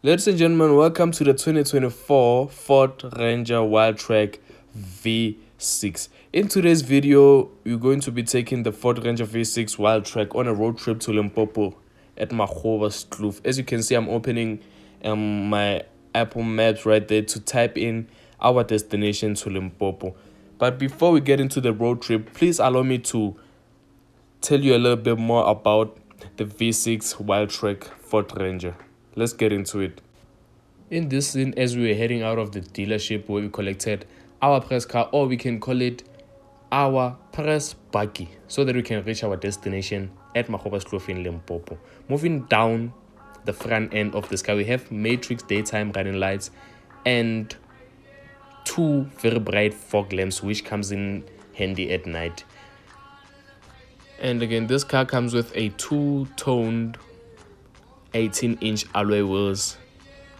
Ladies and gentlemen, welcome to the 2024 Ford Ranger Wildtrack V6. In today's video, we're going to be taking the Ford Ranger V6 Wildtrack on a road trip to Limpopo at Makgoba's Kloof. As you can see, I'm opening my Apple Maps right there to type in our destination to Limpopo. But before we get into the road trip, please allow me to tell you a little bit more about the V6 Wildtrack Ford Ranger. Let's get into it. In this scene, as we were heading out of the dealership where we collected our press car, or we can call it our press buggy, so that we can reach our destination at Makgoba's Kloof in Limpopo. Moving down the front end of this car, we have matrix daytime running lights and two very bright fog lamps, which comes in handy at night. And again, this car comes with a two-toned 18-inch alloy wheels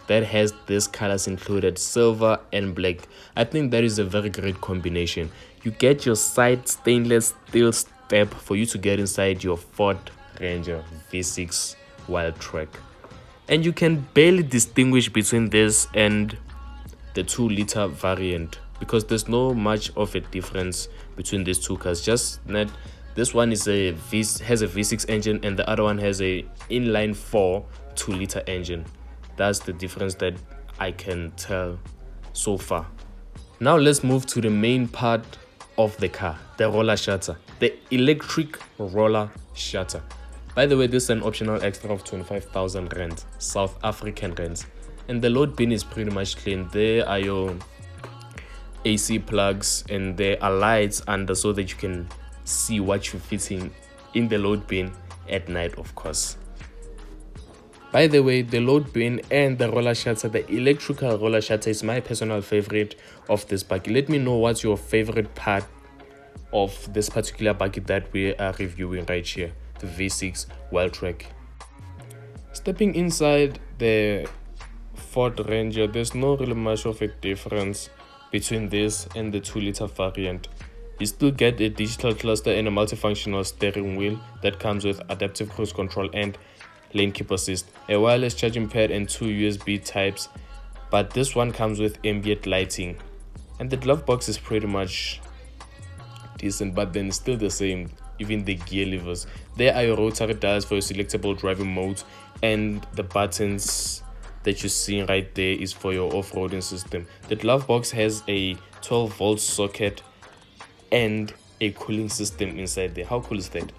that has these colors included, silver and black. I think that is a very great combination. You get your side stainless steel step for you to get inside your Ford Ranger V6 Wildtrack, and you can barely distinguish between this and the 2-liter variant because there's no much of a difference between these two cars. Just that this one has a V6 engine and the other one has a inline 4 2-liter engine. That's the difference that I can tell so far. Now let's move to the main part of the car, the roller shutter, the electric roller shutter. By the way, this is an optional extra of 25,000 rand, South African rands. And the load bin is pretty much clean. There are your AC plugs and there are lights under so that you can see what you're fitting in the load bin at night, of course. By the way, the load bin and the roller shutter, the electrical roller shutter, is my personal favorite of this buggy. Let me know what's your favorite part of this particular buggy that we are reviewing right here, the V6 Wildtrack. Stepping inside the Ford Ranger, there's not really much of a difference between this and the 2-liter variant. You still get a digital cluster and a multifunctional steering wheel that comes with adaptive cruise control and lane keep assist, a wireless charging pad and 2 USB types, but this one comes with ambient lighting. And the glove box is pretty much decent, but then it's still the same, even the gear levers. There are your rotary dials for your selectable driving modes, and the buttons that you're seeing right there is for your off-roading system. The glove box has a 12-volt socket and a cooling system inside there. How cool is that?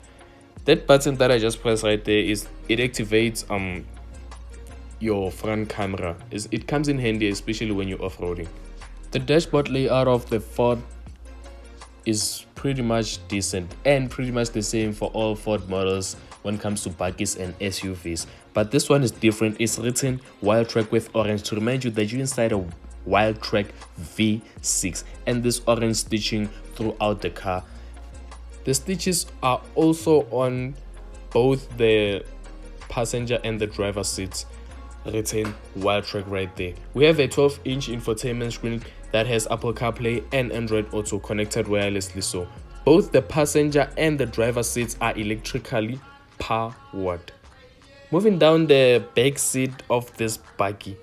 That button that I just pressed right there it activates your front camera. It comes in handy, especially when you're off-roading. The dashboard layout of the Ford is pretty much decent and pretty much the same for all Ford models when it comes to buggies and SUVs. But this one is different. It's written Wildtrack with orange to remind you that you're inside a Wildtrack V6, and this orange stitching throughout the car. The stitches are also on both the passenger and the driver seats, written Wildtrack right there. We have a 12-inch infotainment screen that has Apple CarPlay and Android Auto connected wirelessly, so both the passenger and the driver seats are electrically powered. Moving down the back seat of this buggy,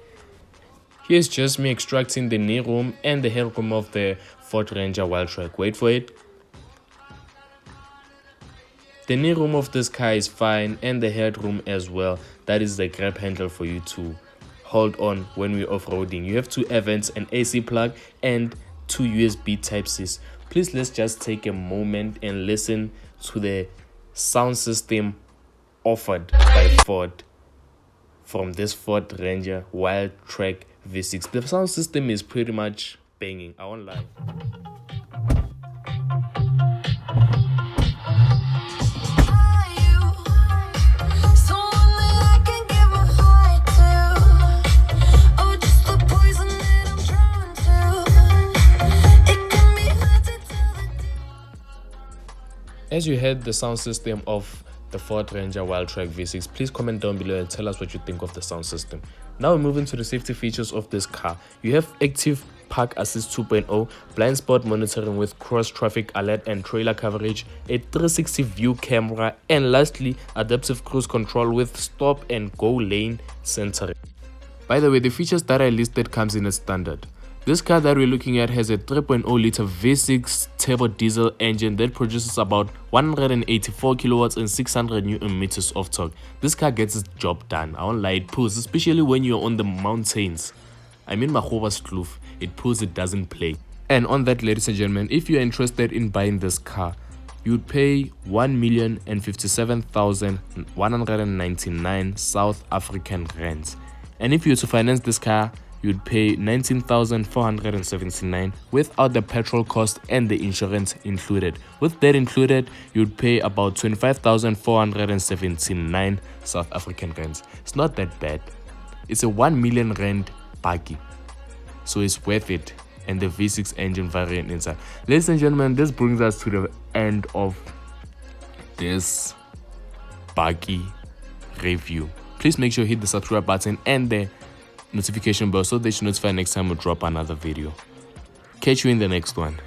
here's just me extracting the knee room and the headroom of the Ford Ranger Wildtrack. Wait for it. The knee room of this car is fine, and the headroom as well. That is the grab handle for you to hold on when we're off-roading. You have 2 air vents, an AC plug, and 2 USB Type-Cs. Please, let's just take a moment and listen to the sound system offered by Ford from this Ford Ranger Wildtrack V6. The sound system is pretty much banging, I won't lie. As you heard the sound system of the Ford Ranger Wildtrack V6, please comment down below and tell us what you think of the sound system. Now we're moving to the safety features of this car. You have active park assist 2.0, blind spot monitoring with cross traffic alert and trailer coverage, a 360 view camera, and lastly adaptive cruise control with stop and go lane centering. By the way, the features that I listed comes in as standard. This car that we're looking at has a 3.0 liter V6 turbo diesel engine that produces about 184 kilowatts and 600 newton meters of torque. This car gets its job done. I won't lie, it pulls, especially when you're on the mountains. I mean, Mahoba's Kloof, it pulls, it doesn't play. And on that, ladies and gentlemen, if you're interested in buying this car, you'd pay 1,057,199 South African rands. And if you were to finance this car, you'd pay 19,479 without the petrol cost and the insurance included. With that included, you'd pay about 25,479 South African rands. It's not that bad. It's a 1 million rand buggy, so it's worth it. And the V6 engine variant inside. Ladies and gentlemen, this brings us to the end of this buggy review. Please make sure you hit the subscribe button and the notification bell so that you're notified next time we drop another video. Catch you in the next one.